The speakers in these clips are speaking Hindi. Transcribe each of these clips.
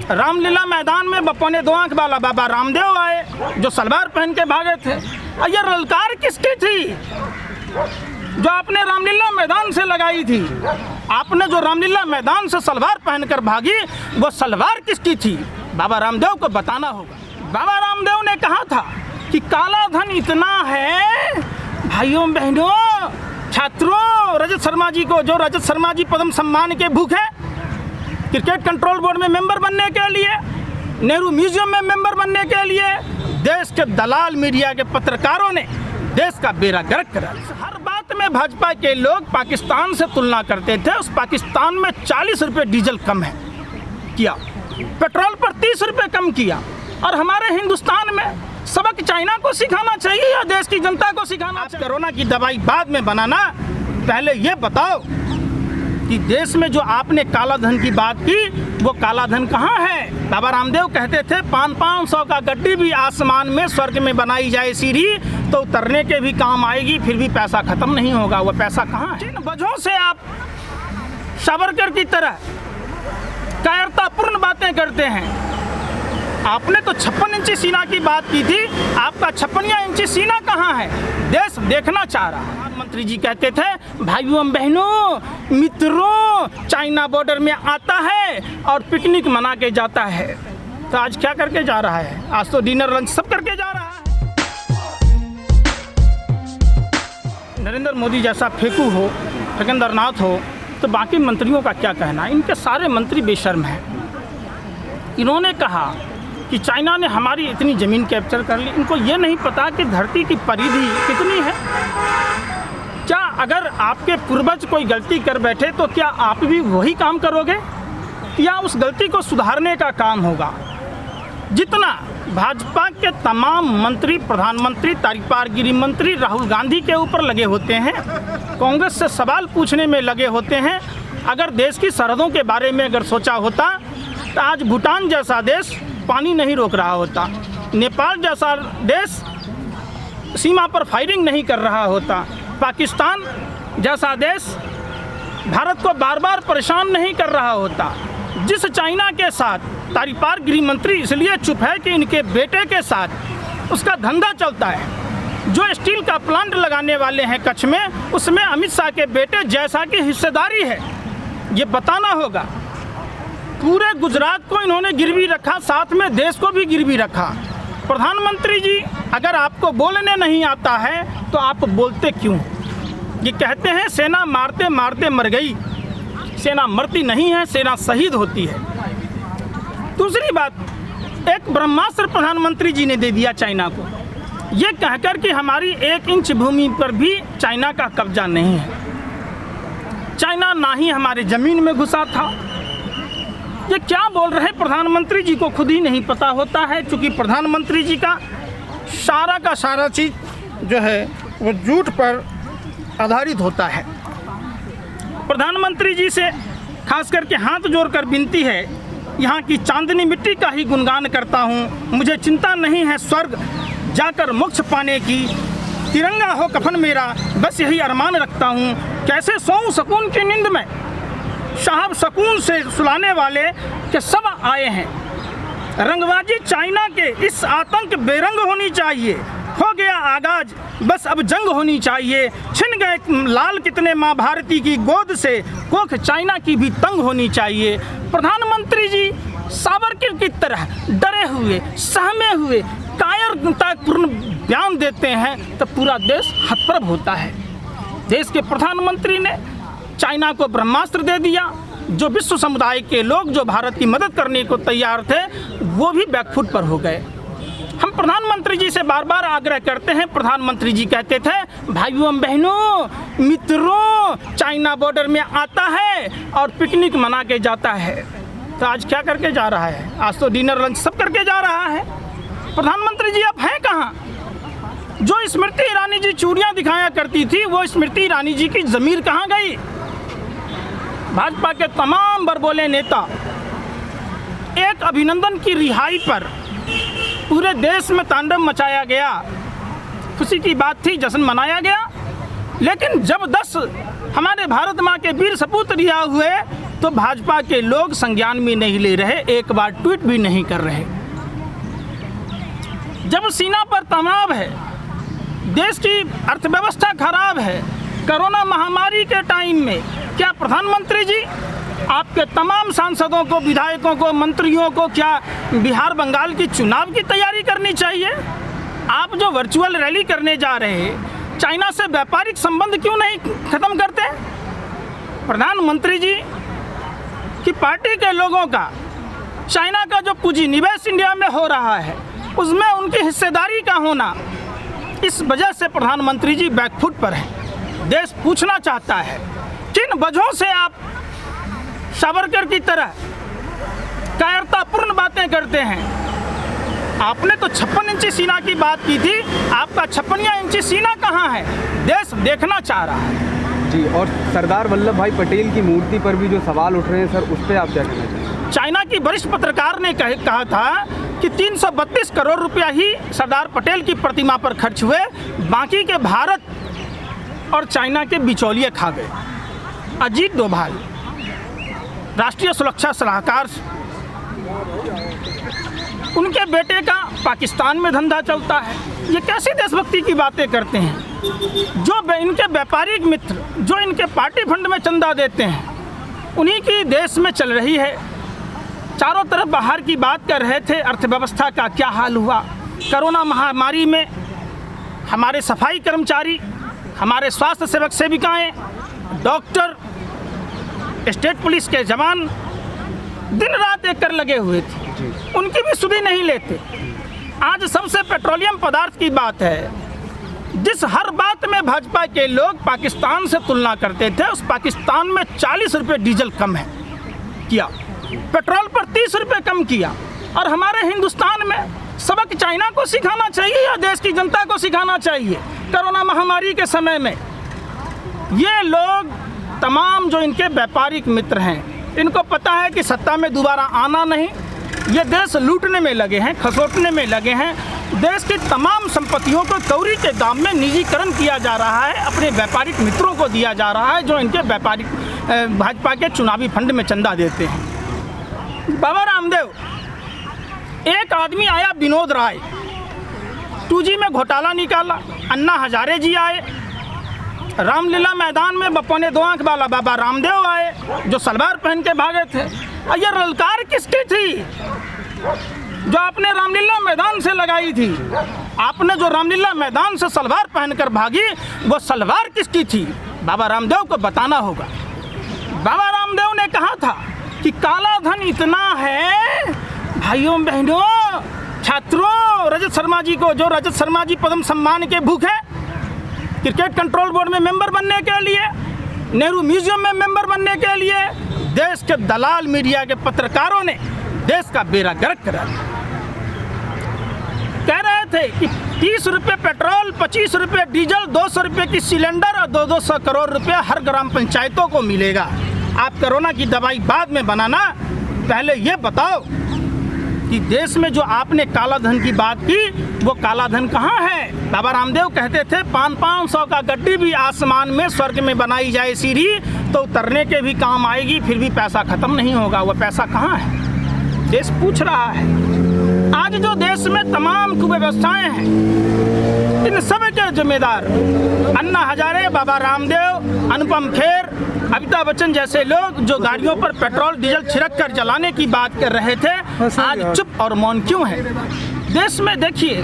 रामलीला मैदान में पौने 2 आंख वाला बाबा रामदेव आए जो सलवार पहन के भागे थे। और ये ललकार किसकी थी जो आपने रामलीला मैदान से लगाई थी? आपने जो रामलीला मैदान से सलवार पहनकर भागी वो सलवार किसकी थी? बाबा रामदेव को बताना होगा। बाबा रामदेव ने कहा था कि काला धन इतना है, भाइयों बहनों छात्रों, रजत शर्मा जी को, जो रजत शर्मा जी पद्म सम्मान के भूखे, क्रिकेट कंट्रोल बोर्ड में मेंबर बनने के लिए, नेहरू म्यूजियम में मेंबर बनने के लिए देश के दलाल मीडिया के पत्रकारों ने देश का बेड़ा गर्क करा। हर बात में भाजपा के लोग पाकिस्तान से तुलना करते थे। उस पाकिस्तान में 40 रुपये डीजल कम है किया, पेट्रोल पर 30 रुपये कम किया, और हमारे हिंदुस्तान में सबक चाइना को सिखाना चाहिए या देश की जनता को सिखाना चाहिए? कोरोना की दवाई बाद में बनाना, पहले ये बताओ कि देश में जो आपने काला धन की बात की वो काला धन कहाँ है? बाबा रामदेव कहते थे 500 का गड्डी भी आसमान में स्वर्ग में बनाई जाए सीढ़ी तो उतरने के भी काम आएगी, फिर भी पैसा खत्म नहीं होगा। वो पैसा कहाँ है? जिन वजहों से आप सावरकर की तरह कायरतापूर्ण बातें करते हैं। आपने तो 56 इंची सीना की बात की थी, आपका 56 इंची सीना कहाँ है? देश देखना चाह रहा है। प्रधानमंत्री जी कहते थे भाइयों बहनों मित्रों चाइना बॉर्डर में आता है और पिकनिक मना के जाता है। तो आज क्या करके जा रहा है? आज तो डिनर लंच सब करके जा रहा है। नरेंद्र मोदी जैसा फेंकू हो, योगेंद्रनाथ हो, तो बाकी मंत्रियों का क्या कहना? इनके सारे मंत्री बेशर्म हैं। इन्होंने कहा कि चाइना ने हमारी इतनी ज़मीन कैप्चर कर ली। इनको ये नहीं पता कि धरती की परिधि कितनी है। क्या अगर आपके पूर्वज कोई गलती कर बैठे तो क्या आप भी वही काम करोगे या उस गलती को सुधारने का काम होगा? जितना भाजपा के तमाम मंत्री, प्रधानमंत्री, तारिपार गिरी मंत्री राहुल गांधी के ऊपर लगे होते हैं, कांग्रेस से सवाल पूछने में लगे होते हैं, अगर देश की सरहदों के बारे में अगर सोचा होता तो आज भूटान जैसा देश पानी नहीं रोक रहा होता, नेपाल जैसा देश सीमा पर फायरिंग नहीं कर रहा होता, पाकिस्तान जैसा देश भारत को बार बार परेशान नहीं कर रहा होता। जिस चाइना के साथ तारिपार गृह मंत्री इसलिए चुप है कि इनके बेटे के साथ उसका धंधा चलता है। जो स्टील का प्लांट लगाने वाले हैं कच्छ में, उसमें अमित शाह के बेटे जैसा की हिस्सेदारी है, ये बताना होगा। पूरे गुजरात को इन्होंने गिरवी रखा, साथ में देश को भी गिरवी रखा। प्रधानमंत्री जी अगर आपको बोलने नहीं आता है तो आप बोलते क्यों? ये कहते हैं सेना मारते मारते मर गई। सेना मरती नहीं है, सेना शहीद होती है। दूसरी बात, एक ब्रह्मास्त्र प्रधानमंत्री जी ने दे दिया चाइना को, ये कहकर कि हमारी 1 इंच भूमि पर भी चाइना का कब्जा नहीं है। चाइना ना ही हमारे ज़मीन में घुसा था। ये क्या बोल रहे प्रधानमंत्री जी को खुद ही नहीं पता होता है, क्योंकि प्रधानमंत्री जी का सारा चीज़ जो है वो झूठ पर आधारित होता है। प्रधानमंत्री जी से खास करके हाथ जोड़कर विनती है, यहाँ की चांदनी मिट्टी का ही गुणगान करता हूँ, मुझे चिंता नहीं है स्वर्ग जाकर मोक्ष पाने की, तिरंगा हो कफन मेरा बस यही अरमान रखता हूँ, कैसे सोऊं सुकून की नींद में, साहब सुकून से सुलाने वाले के सब आए हैं। रंगबाजी चाइना के इस आतंक बेरंग होनी चाहिए, हो गया आगाज बस अब जंग होनी चाहिए, छिन गए लाल कितने माँ भारती की गोद से, कोख चाइना की भी तंग होनी चाहिए। प्रधानमंत्री जी सावरकर की तरह डरे हुए, सहमे हुए, कायरतापूर्ण बयान देते हैं तो पूरा देश हतप्रभ होता है। देश के प्रधानमंत्री ने चाइना को ब्रह्मास्त्र दे दिया। जो विश्व समुदाय के लोग जो भारत की मदद करने को तैयार थे वो भी बैकफुट पर हो गए। हम प्रधानमंत्री जी से बार बार आग्रह करते हैं, प्रधानमंत्री जी कहते थे भाइयों बहनों मित्रों चाइना बॉर्डर में आता है और पिकनिक मना के जाता है। तो आज क्या करके जा रहा है? आज तो डिनर लंच सब करके जा रहा है। प्रधानमंत्री जी आप हैं कहाँ? जो स्मृति ईरानी जी चूड़ियाँ दिखाया करती थी वो स्मृति ईरानी जी की ज़मीर कहाँ गई? भाजपा के तमाम बरबोले नेता एक अभिनंदन की रिहाई पर पूरे देश में तांडव मचाया गया, खुशी की बात थी, जश्न मनाया गया। लेकिन जब 10 हमारे भारत माँ के वीर सपूत रिहा हुए तो भाजपा के लोग संज्ञान में नहीं ले रहे, एक बार ट्वीट भी नहीं कर रहे। जब सीना पर तनाव है, देश की अर्थव्यवस्था खराब है, कोरोना महामारी के टाइम में क्या प्रधानमंत्री जी आपके तमाम सांसदों को, विधायकों को, मंत्रियों को क्या बिहार बंगाल की चुनाव की तैयारी करनी चाहिए? आप जो वर्चुअल रैली करने जा रहे हैं, चाइना से व्यापारिक संबंध क्यों नहीं खत्म करते? प्रधानमंत्री जी की पार्टी के लोगों का चाइना का जो पूंजी निवेश इंडिया में हो रहा है, उसमें उनकी हिस्सेदारी का होना, इस वजह से प्रधानमंत्री जी बैकफुट पर है। देश पूछना चाहता है किन वजहों से आप सावरकर की तरह कायरतापूर्ण बातें करते हैं। आपने तो 56 इंची सीना की बात की थी, आपका 56 इंची सीना कहाँ है? देश देखना चाह रहा है जी। और सरदार वल्लभ भाई पटेल की मूर्ति पर भी जो सवाल उठ रहे हैं सर, उस पर आप क्या कहना चाहेंगे? चाइना की वरिष्ठ पत्रकार ने कहा था कि 332 करोड़ रुपया ही सरदार पटेल की प्रतिमा पर खर्च हुए, बाकी के भारत और चाइना के बिचौलिए खा गए। अजीत डोभाल, राष्ट्रीय सुरक्षा सलाहकार, उनके बेटे का पाकिस्तान में धंधा चलता है। ये कैसी देशभक्ति की बातें करते हैं? जो इनके व्यापारिक मित्र, जो इनके पार्टी फंड में चंदा देते हैं, उन्हीं की देश में चल रही है। चारों तरफ बाहर की बात कर रहे थे, अर्थव्यवस्था का क्या हाल हुआ। कोरोना महामारी में हमारे सफाई कर्मचारी, हमारे स्वास्थ्य सेवक सेविकाएं, डॉक्टर, स्टेट पुलिस के जवान दिन रात एक कर लगे हुए थे, उनकी भी सुधि नहीं लेते। आज सबसे पेट्रोलियम पदार्थ की बात है, जिस हर बात में भाजपा के लोग पाकिस्तान से तुलना करते थे, उस पाकिस्तान में 40 रुपये डीजल कम है किया, पेट्रोल पर 30 रुपये कम किया। और हमारे हिंदुस्तान में सबक चाइना को सिखाना चाहिए या देश की जनता को सिखाना चाहिए? कोरोना महामारी के समय में ये लोग तमाम जो इनके व्यापारिक मित्र हैं, इनको पता है कि सत्ता में दोबारा आना नहीं, ये देश लूटने में लगे हैं, खसोटने में लगे हैं। देश की तमाम संपत्तियों को कौड़ी के दाम में निजीकरण किया जा रहा है, अपने व्यापारिक मित्रों को दिया जा रहा है, जो इनके व्यापारिक भाजपा के चुनावी फंड में चंदा देते हैं। बाबा रामदेव, एक आदमी आया विनोद राय, 2G में घोटाला निकाला। अन्ना हजारे जी आए, रामलीला मैदान में पौने 2 आंख वाला बाबा रामदेव आए, जो सलवार पहन के भागे थे। और ये ललकार किसकी थी जो आपने रामलीला मैदान से लगाई थी? आपने जो रामलीला मैदान से सलवार पहनकर भागी, वो सलवार किसकी थी? बाबा रामदेव को बताना होगा। बाबा रामदेव ने कहा था कि काला धन इतना है, भाइयों बहनों, छात्रों, रजत शर्मा जी को, जो रजत शर्मा जी पद्म सम्मान के भूखे, क्रिकेट कंट्रोल बोर्ड में मेंबर बनने के लिए, नेहरू म्यूजियम में मेंबर बनने के लिए, देश के दलाल मीडिया के पत्रकारों ने देश का बेड़ा गर्क करा दिया। कह रहे थे कि 30 रुपये पेट्रोल, 25 रुपये डीजल, 200 रुपये की सिलेंडर और 200 करोड़ रुपया हर ग्राम पंचायतों को मिलेगा। आप कोरोना की दवाई बाद में बनाना, पहले ये बताओ कि देश में जो आपने काला धन की बात की, वो काला धन कहाँ है? बाबा रामदेव कहते थे 500 का गड्डी भी आसमान में स्वर्ग में बनाई जाए सीढ़ी, तो उतरने के भी काम आएगी, फिर भी पैसा खत्म नहीं होगा। वो पैसा कहाँ है? देश पूछ रहा है। आज जो देश में तमाम कुव्यवस्थाएं हैं, इन सब के जिम्मेदार अन्ना हजारे, बाबा रामदेव, अनुपम खेर, अमिताभ बच्चन जैसे लोग जो गाड़ियों पर पेट्रोल डीजल छिड़क कर जलाने की बात कर रहे थे, आज चुप और मौन क्यों है? देश में देखिए,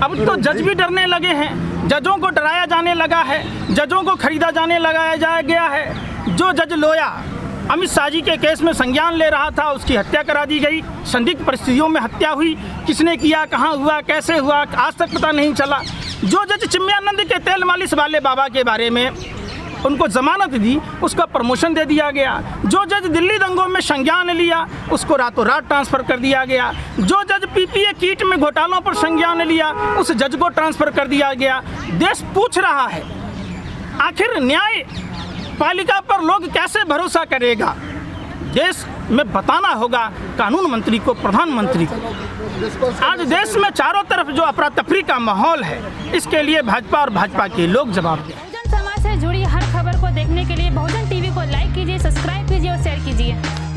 अब तो जज भी डरने लगे हैं, जजों को डराया जाने लगा है, जजों को खरीदा जाने लगाया गया है। जो जज लोया अमित शाह जी के केस में संज्ञान ले रहा था, उसकी हत्या करा दी गई। संदिग्ध परिस्थितियों में हत्या हुई, किसने किया, कहाँ हुआ, कैसे हुआ, आज तक पता नहीं चला। जो जज चिन्मयानंद के तेल मालिश वाले बाबा के बारे में उनको जमानत दी, उसका प्रमोशन दे दिया गया। जो जज दिल्ली दंगों में संज्ञान लिया, उसको रातों रात ट्रांसफ़र कर दिया गया। जो जज पीपीए किट में घोटालों पर संज्ञान लिया, उस जज को ट्रांसफ़र कर दिया गया। देश पूछ रहा है, आखिर न्याय पालिका पर लोग कैसे भरोसा करेगा? देश में बताना होगा कानून मंत्री को, प्रधानमंत्री को। आज देश में चारों तरफ जो अफरा तफरी का माहौल है, इसके लिए भाजपा और भाजपा के लोग जवाब दें। बहुजन समाज से जुड़ी हर खबर को देखने के लिए बहुजन टीवी वीडियो को लाइक कीजिए, सब्सक्राइब कीजिए और शेयर कीजिए।